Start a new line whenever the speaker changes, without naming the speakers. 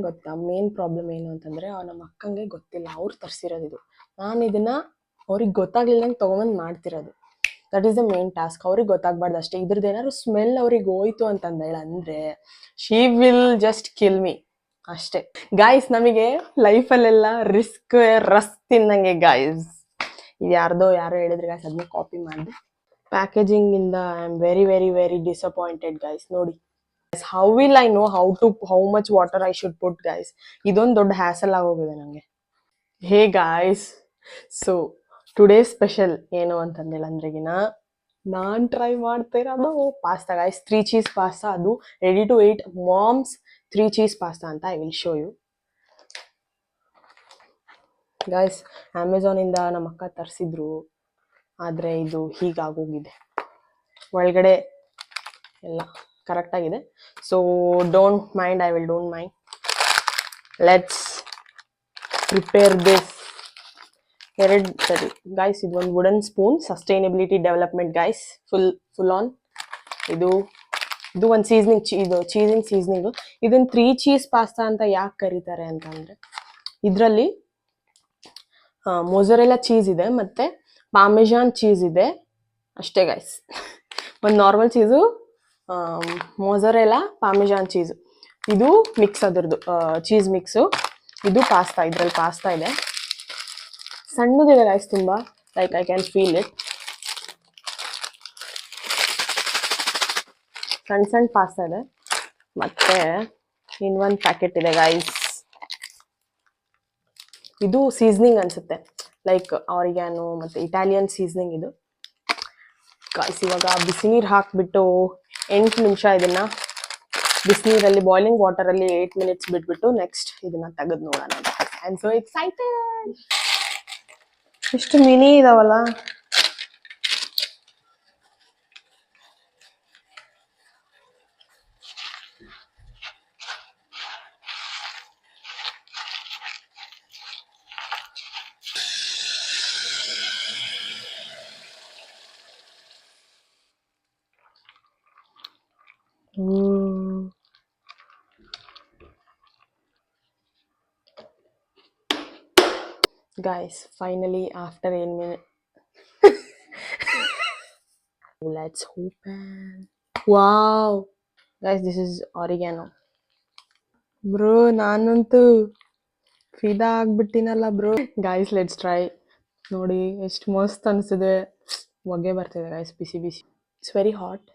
ಗೊತ್ತಾ main problem ಏನು ಅಂತಂದ್ರೆ ನಮ್ಮ ಅಕ್ಕಂಗೆ ಗೊತ್ತಿಲ್ಲ, ಅವ್ರು ತರಿಸಿರೋದು ಇದು. ನಾನು ಇದನ್ನ ಅವ್ರಿಗೆ ಗೊತ್ತಾಗ್ಲಿಲ್ಲಂಗೆ ತೊಗೊಂಬಂದು ಮಾಡ್ತಿರೋದು. That is the main task. ಅವ್ರಿಗೆ ಗೊತ್ತಾಗ್ಬಾರ್ದು ಅಷ್ಟೇ. ಇದ್ರದ್ದು ಏನಾದ್ರು ಸ್ಮೆಲ್ ಅವ್ರಿಗೆ ಹೋಯ್ತು ಅಂತಂದೇಳ ಅಂದ್ರೆ she will just kill me ಅಷ್ಟೇ. ಗಾಯ್ಸ್, ನಮಗೆ ಲೈಫಲ್ಲೆಲ್ಲ ರಿಸ್ಕ್ ರಸ್ ತಿಂದಂಗೆ ಗಾಯ್ಸ್. ಇದು ಯಾರೋ ಹೇಳಿದ್ರೆ ಗಾಯ್ಸ್, ಅದನ್ನ ಕಾಪಿ ಮಾಡಿದೆ. ಪ್ಯಾಕೇಜಿಂಗ್ ಇಂದ I am very very very disappointed guys. ನೋಡಿ, how will I know how much water I should put guys? ಇದೊಂದು ದೊಡ್ಡ ಹ್ಯಾಸಲ್ ಆಗೋಗಿದೆ ನಂಗೆ. Hey guys, so today special ಏನು ಅಂತಂದೇಳಂದ್ರೆಗಿನ ನಾನ್ ಟ್ರೈ ಮಾಡ್ತಾ ಇರೋದು ಪಾಸ್ತಾ ಗಾಯ್ಸ್. 3 ಚೀಸ್ ಪಾಸ್ತಾ, ಅದು ready to eat mom's 3 cheese pasta ಅಂತ. I will show you guys. Amazon ಇಂದ ನಮ್ಮ ಅಕ್ಕ ತರಿಸಿದ್ರು, ಆದ್ರೆ ಇದು ಹೀಗಾಗೋಗಿದೆ. ಒಳಗಡೆ ಎಲ್ಲ ಕರೆಕ್ಟ್ ಆಗಿದೆ. So don't mind, I will don't mind. Let's prepare this. ಸರಿ ಗಾಯ್ಸ್, ಇದು ಒಂದು wooden spoon, sustainability development guys, full on. ಇದು ಒಂದು ಸೀಸನಿಂಗ್, ಇದು ಚೀಸಿಂಗ್ ಸೀಸನಿಂಗು. ಇದನ್ನ 3 ಚೀಸ್ ಪಾಸ್ತಾ ಅಂತ ಯಾಕೆ ಕರೀತಾರೆ ಅಂತಂದ್ರೆ ಇದರಲ್ಲಿ ಮೊಜರೆಲ್ಲಾ ಚೀಸ್ ಇದೆ ಮತ್ತೆ ಪಾರ್ಮೆಜಾನ್ ಚೀಸ್ ಇದೆ ಅಷ್ಟೇ ಗಾಯ್ಸ್. ಒಂದು ನಾರ್ಮಲ್ ಚೀಸು, ಮೊಜರೆಲ್ಲಾ, ಪಾರ್ಮೆಜಾನ್ ಚೀಸು, ಇದು ಮಿಕ್ಸ್ ಅದರದ್ದು ಚೀಸ್ ಮಿಕ್ಸು. ಇದು ಪಾಸ್ತಾ, ಇದರಲ್ಲಿ ಪಾಸ್ತಾ ಇದೆ. ಸಣ್ಣದಿದೆ ಗಾಯ್ಸ್ ತುಂಬಾ, like I can feel it. ಸಣ್ಣ ಪಾಸ್ತಾ ಇದೆ. ಮತ್ತೆ ಇನ್ನೊಂದು ಪ್ಯಾಕೆಟ್ ಇದೆ ಗಾಯ್ಸ್. ಇದು ಸೀಸನಿಂಗ್ ಅನ್ಸುತ್ತೆ, ಲೈಕ್ ಆರಿಗ್ಯಾನೋ ಮತ್ತೆ ಇಟಾಲಿಯನ್ ಸೀಸನಿಂಗ್ ಇದು ಗಾಯ್ಸ್. ಇವಾಗ ಬಿಸಿನೀರು ಹಾಕ್ಬಿಟ್ಟು 8 ನಿಮಿಷ ಇದನ್ನ ಬಿಸಿನೀರಲ್ಲಿ, ಬಾಯ್ಲಿಂಗ್ ವಾಟರ್ ಅಲ್ಲಿ 8 ಮಿನಿಟ್ಸ್ ಬಿಟ್ಬಿಟ್ಟು ನೆಕ್ಸ್ಟ್ ಇದನ್ನ ತೆಗೆದು ನೋಡೋಣ. I am so excited. ಎಷ್ಟು ಮಿನಿ ಇದಾವಲ್ಲ. Guys, finally after 8 minutes, let's open. Wow guys, this is oregano bro. ನಾನಂತೂ ಫಿದಾ ಆಗ್ಬಿಟ್ಟಿನಲ್ಲ ಬ್ರೋ. Guys, let's try. ನೋಡಿ ಎಷ್ಟು ಮಸ್ತ್ ಅನಿಸಿದೆ. ಹೊಗೆ ಬರ್ತಿದೆ ಗಾಯ್ಸ್, ಬಿಸಿ ಬಿಸಿ. It's very hot.